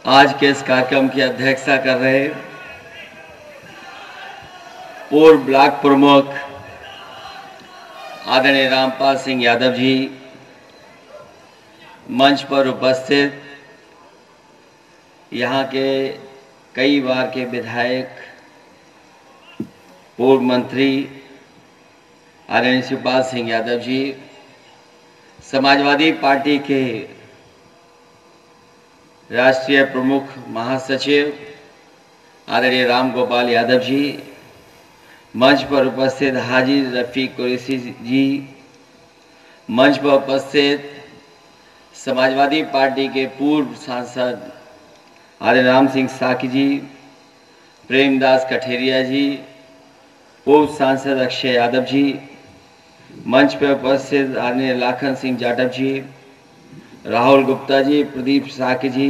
आज के इस कार्यक्रम की अध्यक्षता कर रहे पूर्व ब्लॉक प्रमुख आदरणीय रामपाल सिंह यादव जी, मंच पर उपस्थित यहाँ के कई बार के विधायक, पूर्व मंत्री आदरणीय शिवपाल सिंह यादव जी, समाजवादी पार्टी के राष्ट्रीय प्रमुख महासचिव आदरणीय राम गोपाल यादव जी, मंच पर उपस्थित हाजी रफीक कुरैशी जी, मंच पर उपस्थित समाजवादी पार्टी के पूर्व सांसद आदरणीय राम सिंह साकी जी, प्रेमदास कठेरिया जी, पूर्व सांसद अक्षय यादव जी, मंच पर उपस्थित आदरणीय लाखन सिंह जाटव जी, राहुल गुप्ता जी, प्रदीप साकी जी,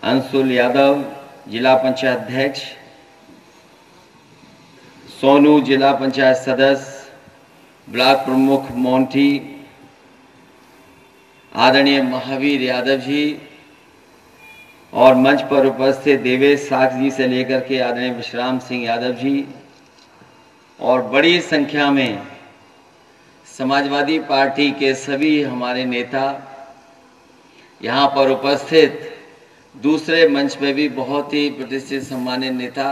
अंशुल यादव जिला पंचायत अध्यक्ष, सोनू जिला पंचायत सदस्य, ब्लॉक प्रमुख मोंटी आदरणीय महावीर यादव जी और मंच पर उपस्थित देवेश साख जी से लेकर के आदरणीय विश्राम सिंह यादव जी और बड़ी संख्या में समाजवादी पार्टी के सभी हमारे नेता, यहाँ पर उपस्थित दूसरे मंच पे भी बहुत ही प्रतिष्ठित सम्मानित नेता,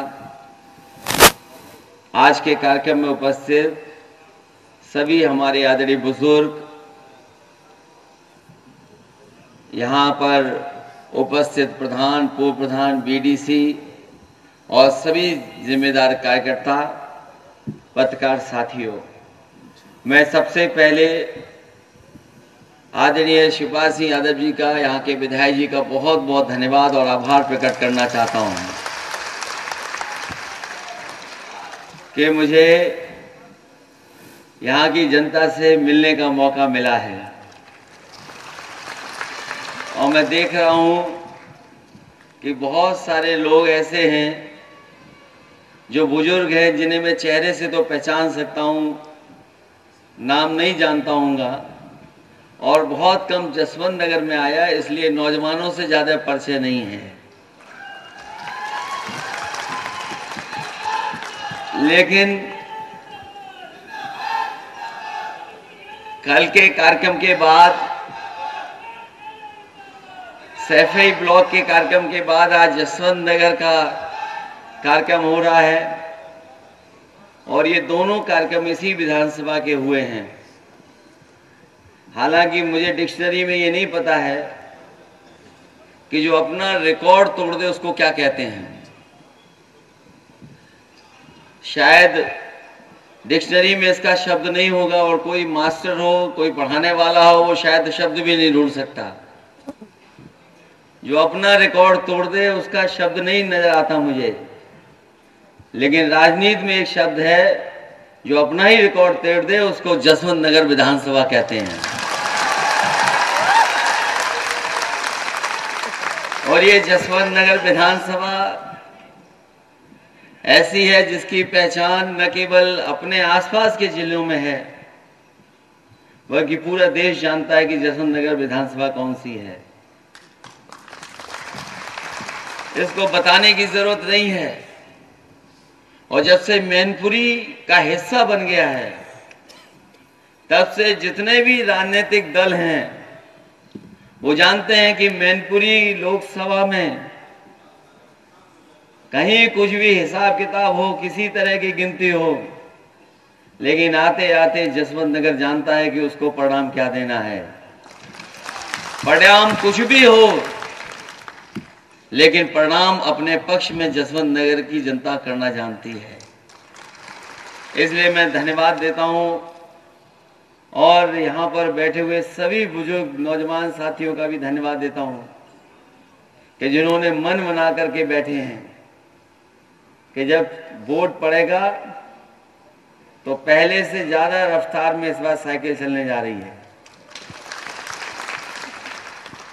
आज के कार्यक्रम में उपस्थित सभी हमारे आदरणीय बुजुर्ग, यहाँ पर उपस्थित प्रधान, पूर्व प्रधान, बीडीसी और सभी जिम्मेदार कार्यकर्ता, पत्रकार साथियों, मैं सबसे पहले आदरणीय शिवपाल सिंह यादव जी का, यहाँ के विधायक जी का बहुत बहुत धन्यवाद और आभार प्रकट करना चाहता हूँ कि मुझे यहाँ की जनता से मिलने का मौका मिला है और मैं देख रहा हूँ कि बहुत सारे लोग ऐसे हैं जो बुजुर्ग हैं जिन्हें मैं चेहरे से तो पहचान सकता हूँ, नाम नहीं जानता हूँगा, और बहुत कम जसवंत नगर में आया, इसलिए नौजवानों से ज्यादा परिचय नहीं है। लेकिन कल के कार्यक्रम के बाद, सैफई ब्लॉक के कार्यक्रम के बाद आज जसवंत नगर का कार्यक्रम हो रहा है और ये दोनों कार्यक्रम इसी विधानसभा के हुए हैं। हालांकि मुझे डिक्शनरी में ये नहीं पता है कि जो अपना रिकॉर्ड तोड़ दे उसको क्या कहते हैं। शायद डिक्शनरी में इसका शब्द नहीं होगा और कोई मास्टर हो, कोई पढ़ाने वाला हो, वो शायद शब्द भी नहीं ढूंढ सकता। जो अपना रिकॉर्ड तोड़ दे उसका शब्द नहीं नजर आता मुझे, लेकिन राजनीति में एक शब्द है, जो अपना ही रिकॉर्ड तोड़ दे उसको जसवंत नगर विधानसभा कहते हैं। और ये जसवंत नगर विधानसभा ऐसी है जिसकी पहचान न केवल अपने आसपास के जिलों में है, बल्कि पूरा देश जानता है कि जसवंत नगर विधानसभा कौन सी है। इसको बताने की जरूरत नहीं है। और जब से मैनपुरी का हिस्सा बन गया है, तब से जितने भी राजनीतिक दल हैं वो जानते हैं कि मैनपुरी लोकसभा में कहीं कुछ भी हिसाब किताब हो, किसी तरह की गिनती हो, लेकिन आते आते जसवंत नगर जानता है कि उसको परिणाम क्या देना है। परिणाम कुछ भी हो, लेकिन परिणाम अपने पक्ष में जसवंत नगर की जनता करना जानती है। इसलिए मैं धन्यवाद देता हूं और यहां पर बैठे हुए सभी बुजुर्ग नौजवान साथियों का भी धन्यवाद देता हूं कि जिन्होंने मन बना करके बैठे हैं कि जब वोट पड़ेगा तो पहले से ज्यादा रफ्तार में इस बार साइकिल चलने जा रही है।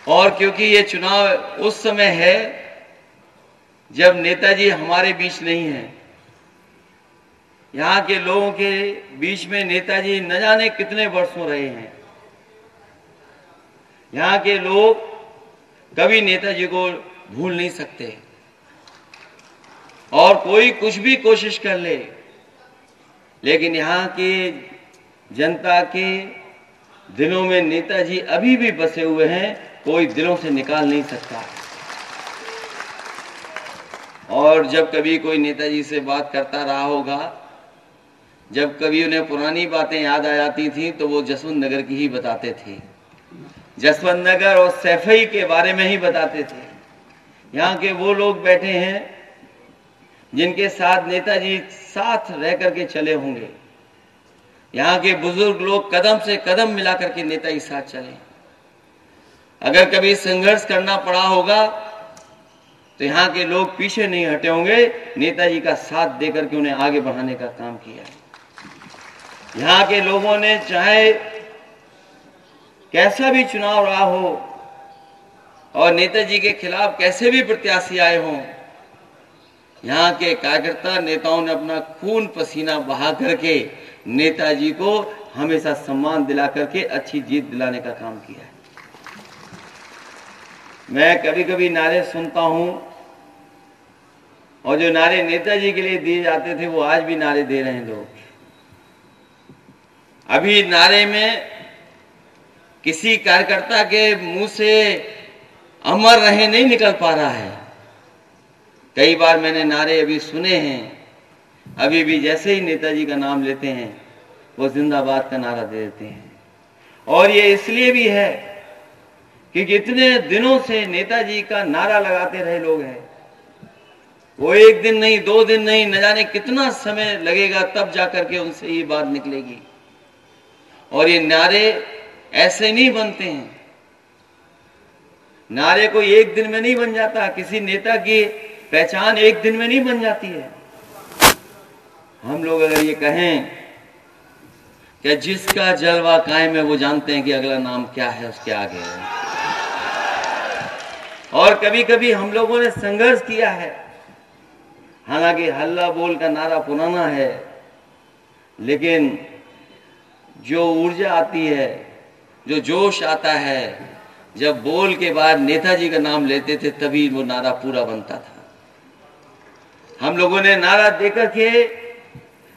और क्योंकि ये चुनाव उस समय है जब नेताजी हमारे बीच नहीं है, यहाँ के लोगों के बीच में नेताजी न जाने कितने वर्षों रहे हैं। यहाँ के लोग कभी नेताजी को भूल नहीं सकते। और कोई कुछ भी कोशिश कर ले, लेकिन यहाँ की जनता के दिलों में नेताजी अभी भी बसे हुए हैं, कोई दिलों से निकाल नहीं सकता। और जब कभी कोई नेताजी से बात करता रहा होगा, जब कभी उन्हें पुरानी बातें याद आ जाती थी, तो वो जसवंत नगर की ही बताते थे, जसवंत नगर और सैफई के बारे में ही बताते थे। यहाँ के वो लोग बैठे हैं जिनके साथ नेताजी साथ रह करके चले होंगे। यहाँ के बुजुर्ग लोग कदम से कदम मिला करके नेताजी साथ चले। अगर कभी संघर्ष करना पड़ा होगा तो यहाँ के लोग पीछे नहीं हटे होंगे, नेताजी का साथ देकर के उन्हें आगे बढ़ाने का काम किया। यहाँ के लोगों ने चाहे कैसा भी चुनाव रहा हो और नेताजी के खिलाफ कैसे भी प्रत्याशी आए हों, यहाँ के कार्यकर्ता नेताओं ने अपना खून पसीना बहा करके नेताजी को हमेशा सम्मान दिला करके अच्छी जीत दिलाने का काम किया है। मैं कभी कभी नारे सुनता हूं, और जो नारे नेताजी के लिए दिए जाते थे वो आज भी नारे दे रहे हैं लोग। अभी नारे में किसी कार्यकर्ता के मुंह से अमर रहे नहीं निकल पा रहा है। कई बार मैंने नारे अभी सुने हैं, अभी भी जैसे ही नेताजी का नाम लेते हैं वो जिंदाबाद का नारा दे देते हैं। और ये इसलिए भी है कि कितने दिनों से नेताजी का नारा लगाते रहे लोग हैं। वो एक दिन नहीं, 2 दिन नहीं, न जाने कितना समय लगेगा तब जाकर के उनसे ये बात निकलेगी। और ये नारे ऐसे नहीं बनते हैं, नारे कोई एक दिन में नहीं बन जाता। किसी नेता की पहचान एक दिन में नहीं बन जाती है। हम लोग अगर ये कहें कि जिसका जलवा कायम है वो जानते हैं कि अगला नाम क्या है उसके आगे है। और कभी कभी हम लोगों ने संघर्ष किया है, हालांकि हल्ला बोल का नारा पुराना है, लेकिन जो ऊर्जा आती है, जो जोश आता है, जब बोल के बाद नेताजी का नाम लेते थे तभी वो नारा पूरा बनता था। हम लोगों ने नारा देकर के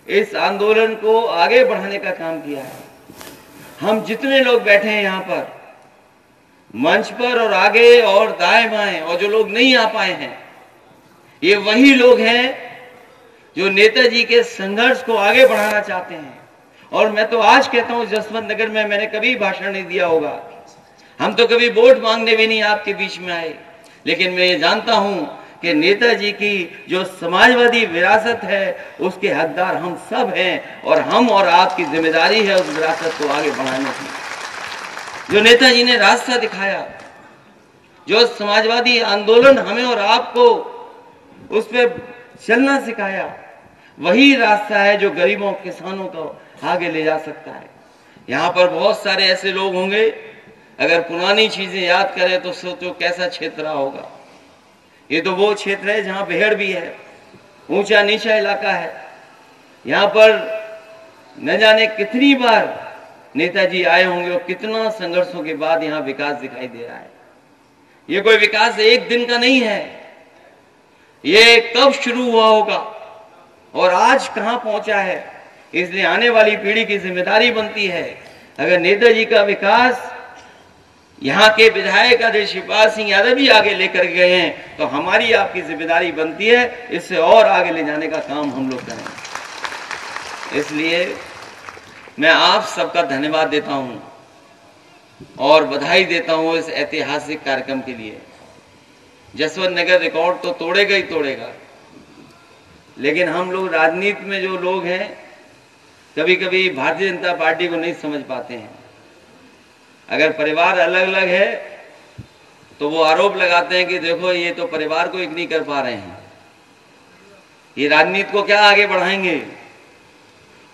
इस आंदोलन को आगे बढ़ाने का काम किया है। हम जितने लोग बैठे हैं यहाँ पर मंच पर और आगे और दाएं बाएं, और जो लोग नहीं आ पाए हैं, ये वही लोग हैं जो नेताजी के संघर्ष को आगे बढ़ाना चाहते हैं। और मैं तो आज कहता हूं, जसवंत नगर में मैंने कभी भाषण नहीं दिया होगा, हम तो कभी वोट मांगने भी नहीं आपके बीच में आए, लेकिन मैं ये जानता हूं कि नेताजी की जो समाजवादी विरासत है उसके हकदार हम सब हैं, और हम और आपकी जिम्मेदारी है उस विरासत को आगे बढ़ाने की। जो नेताजी ने रास्ता दिखाया, जो समाजवादी आंदोलन हमें और आपको उस पर चलना सिखाया, वही रास्ता है जो गरीबों किसानों को आगे ले जा सकता है। यहाँ पर बहुत सारे ऐसे लोग होंगे, अगर पुरानी चीजें याद करें तो सोचो कैसा क्षेत्र रहा होगा। ये तो वो क्षेत्र है जहां भेड़ भी है, ऊंचा नीचा इलाका है। यहाँ पर न जाने कितनी बार नेताजी आए होंगे और कितना संघर्षों के बाद यहाँ विकास दिखाई दे रहा है। ये कोई विकास एक दिन का नहीं है, ये कब शुरू हुआ होगा और आज कहां पहुंचा है। इसलिए आने वाली पीढ़ी की जिम्मेदारी बनती है, अगर नेताजी का विकास यहाँ के विधायक आदरणीय शिवपाल सिंह यादव भी आगे लेकर गए हैं तो हमारी आपकी जिम्मेदारी बनती है इससे और आगे ले जाने का काम हम लोग करें। इसलिए मैं आप सबका धन्यवाद देता हूं और बधाई देता हूं इस ऐतिहासिक कार्यक्रम के लिए। जसवंत नगर रिकॉर्ड तो तोड़ेगा ही तोड़ेगा, लेकिन हम लोग राजनीति में जो लोग हैं कभी कभी भारतीय जनता पार्टी को नहीं समझ पाते हैं। अगर परिवार अलग अलग है तो वो आरोप लगाते हैं कि देखो ये तो परिवार को एक नहीं कर पा रहे हैं, ये राजनीति को क्या आगे बढ़ाएंगे।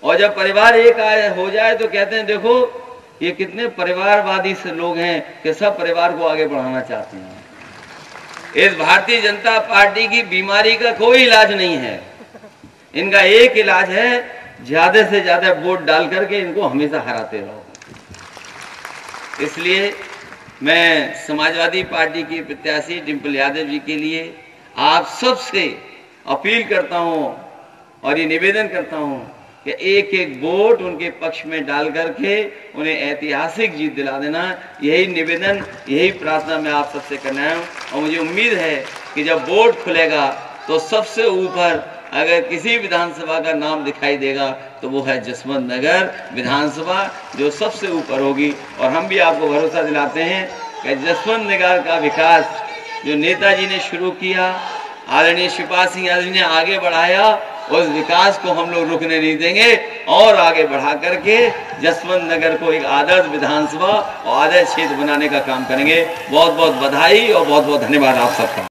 और जब परिवार एक हो जाए तो कहते हैं देखो ये कितने परिवारवादी से लोग हैं कि सब परिवार को आगे बढ़ाना चाहते हैं। इस भारतीय जनता पार्टी की बीमारी का कोई इलाज नहीं है, इनका एक इलाज है ज्यादा से ज्यादा वोट डाल करके इनको हमेशा हराते रहो। इसलिए मैं समाजवादी पार्टी की प्रत्याशी डिम्पल यादव जी के लिए आप सबसे अपील करता हूं और ये निवेदन करता हूं कि एक एक वोट उनके पक्ष में डाल करके उन्हें ऐतिहासिक जीत दिला देना। यही निवेदन, यही प्रार्थना मैं आप सबसे करना है। और मुझे उम्मीद है कि जब वोट खुलेगा तो सबसे ऊपर अगर किसी विधानसभा का नाम दिखाई देगा तो वो है जसवंत नगर विधानसभा, जो सबसे ऊपर होगी। और हम भी आपको भरोसा दिलाते हैं कि जसवंत नगर का विकास जो नेताजी ने शुरू किया, आदरणीय शिवपाल सिंह यादव जी ने आगे बढ़ाया, उस विकास को हम लोग रुकने नहीं देंगे और आगे बढ़ा करके जसवंत नगर को एक आदर्श विधानसभा और आदर्श क्षेत्र बनाने का काम करेंगे। बहुत बहुत बधाई और बहुत बहुत धन्यवाद आप सबका।